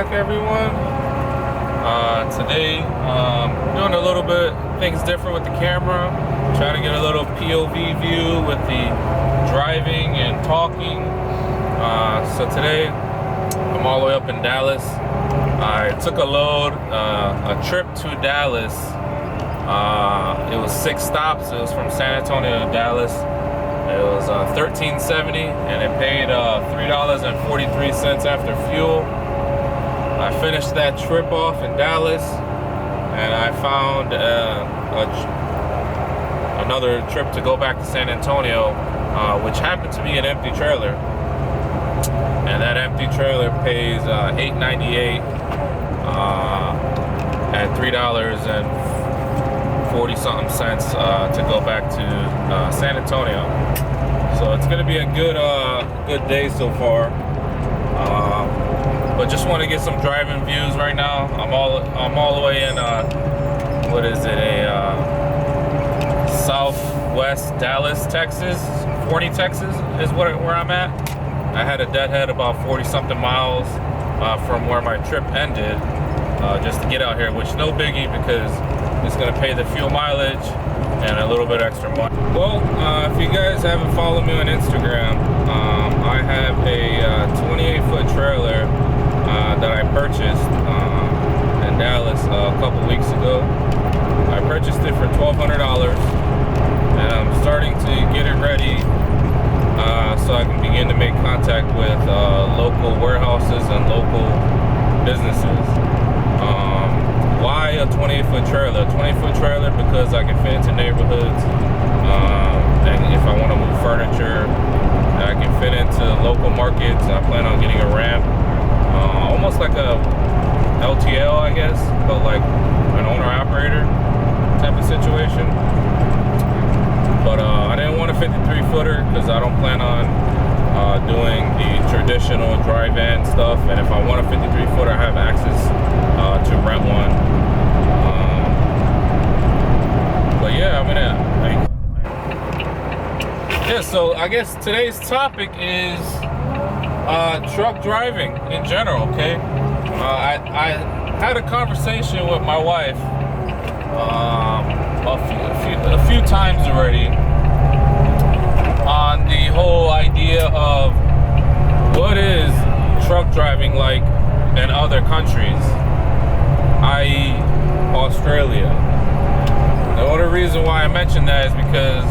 back, everyone. Today, doing a little bit things different with the camera. Trying to get a little POV view with the driving and talking. So today, I'm all the way up in Dallas. I took a load, a trip to Dallas. It was 6 stops. It was from San Antonio to Dallas. It was $13.70, and it paid $3.43 after fuel. I finished that trip off in Dallas, and I found another trip to go back to San Antonio, which happened to be an empty trailer. And that empty trailer pays $8.98 at $3.40 cents to go back to San Antonio. So it's gonna be a good day so far. But just want to get some driving views right now. I'm all the way in what is it, a southwest Dallas, Texas. Forney, Texas is where I'm at. I had a deadhead about 40 something miles from where my trip ended, just to get out here, which no biggie because it's gonna pay the fuel mileage and a little bit extra money. Well, if you guys haven't followed me on Instagram, I have a 28-foot trailer that I purchased in Dallas a couple weeks ago. I purchased it for $1,200, and I'm starting to get it ready so I can begin to make contact with local warehouses and local businesses. Why a 28-foot trailer? A 28-foot trailer because I can fit into neighborhoods, and if I want to move furniture, I can fit into local markets. I plan on getting a ramp, almost like a LTL, I guess, but like an owner-operator type of situation. But I didn't want a 53-footer because I don't plan on doing the traditional dry van stuff. And if I want a 53-footer, I have access to rent one. But yeah, so I guess today's topic is truck driving in general. Okay, I had a conversation with my wife a few times already on the whole idea of what is truck driving like in other countries, i.e. Australia. The only reason why I mention that is because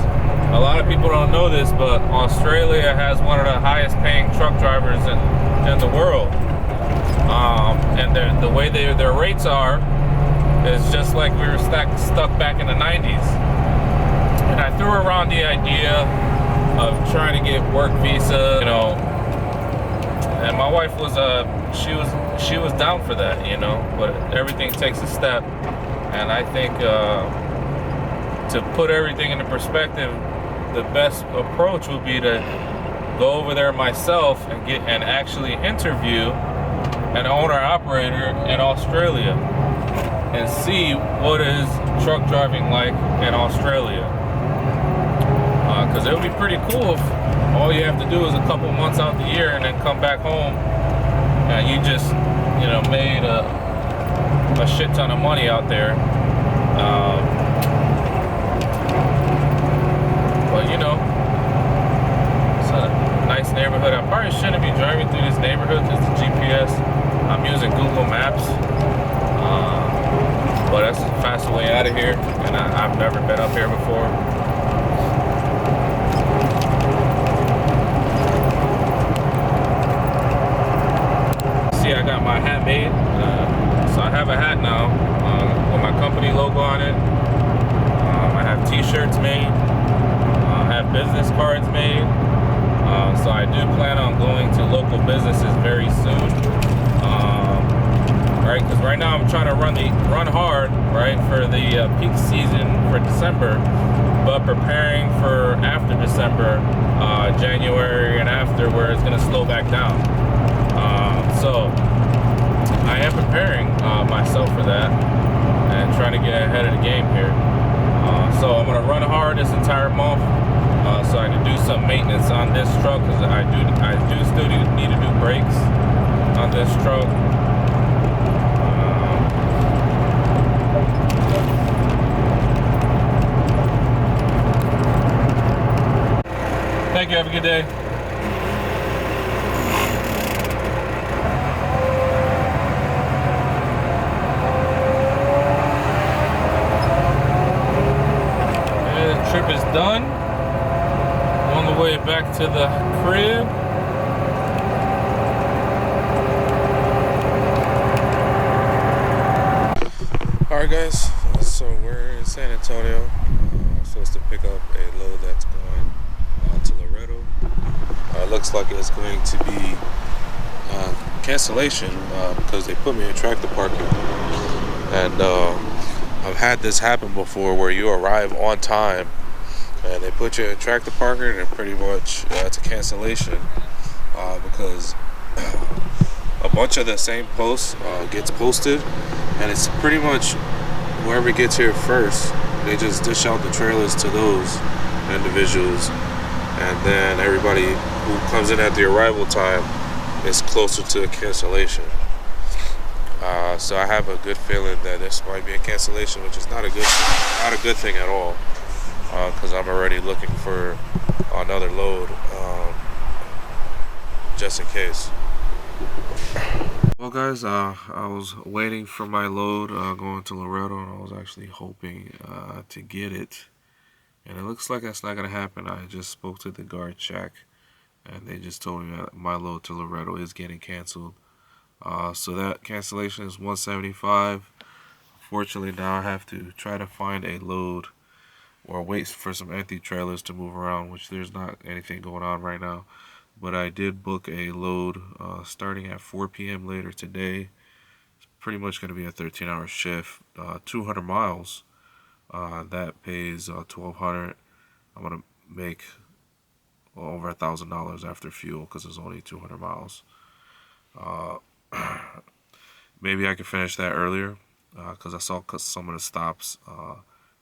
a lot of people don't know this, but Australia has one of the highest paying truck drivers in the world. And the way their rates are is just like we were stuck back in the 90s. And I threw around the idea of trying to get work visa, and my wife was she was down for that, but everything takes a step. And I think to put everything into perspective, the best approach would be to go over there myself and actually interview an owner-operator in Australia and see what is truck driving like in Australia. Because it would be pretty cool if all you have to do is a couple months out the year and then come back home and you just, made a shit ton of money out there. But it's a nice neighborhood. I probably shouldn't be driving through this neighborhood because the GPS, I'm using Google Maps. But that's the fastest way out of here, and I've never been up here before. See, I got my hat made. So I have a hat now with my company logo on it. I have t-shirts made. I have business cards made. So I do plan on going to local businesses very soon. Right, because right now I'm trying to run hard, right, for the peak season for December, but preparing for after December, January and after, where it's going to slow back down. So I am preparing myself for that and trying to get ahead of the game here. So I'm going to run hard this entire month so I can do some maintenance on this truck, because I do still need to do brakes on this truck. you. Have a good day. Trip is done. On the way back to the crib. Alright guys, so we're in San Antonio. I'm supposed to pick up a load that's going to Loretto. Looks like it's going to be cancellation because they put me in tractor parking. And I've had this happen before where you arrive on time and they put you in tractor parking and pretty much it's a cancellation because a bunch of the same posts gets posted, and it's pretty much whoever gets here first, they just dish out the trailers to those individuals, and then everybody who comes in at the arrival time is closer to a cancellation. So I have a good feeling that this might be a cancellation, which is not a good thing at all, because I'm already looking for another load just in case. Well guys, I was waiting for my load going to Loretto, and I was actually hoping to get it, and it looks like that's not going to happen. I just spoke to the guard shack, and they just told me that my load to Loretto is getting canceled. So that cancellation is $175. Fortunately, now I have to try to find a load or wait for some empty trailers to move around, which there's not anything going on right now. But I did book a load starting at 4 p.m. later today. It's pretty much going to be a 13-hour shift, 200 miles. That pays $1,200. I'm going to make over $1,000 after fuel because it's only 200 miles. Maybe I can finish that earlier because I saw some of the stops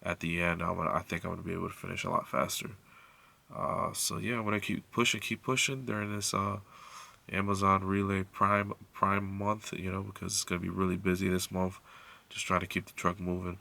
at the end. I think I'm going to be able to finish a lot faster. So yeah, I'm going to keep pushing during this Amazon Relay Prime month, because it's going to be really busy this month. Just trying to keep the truck moving.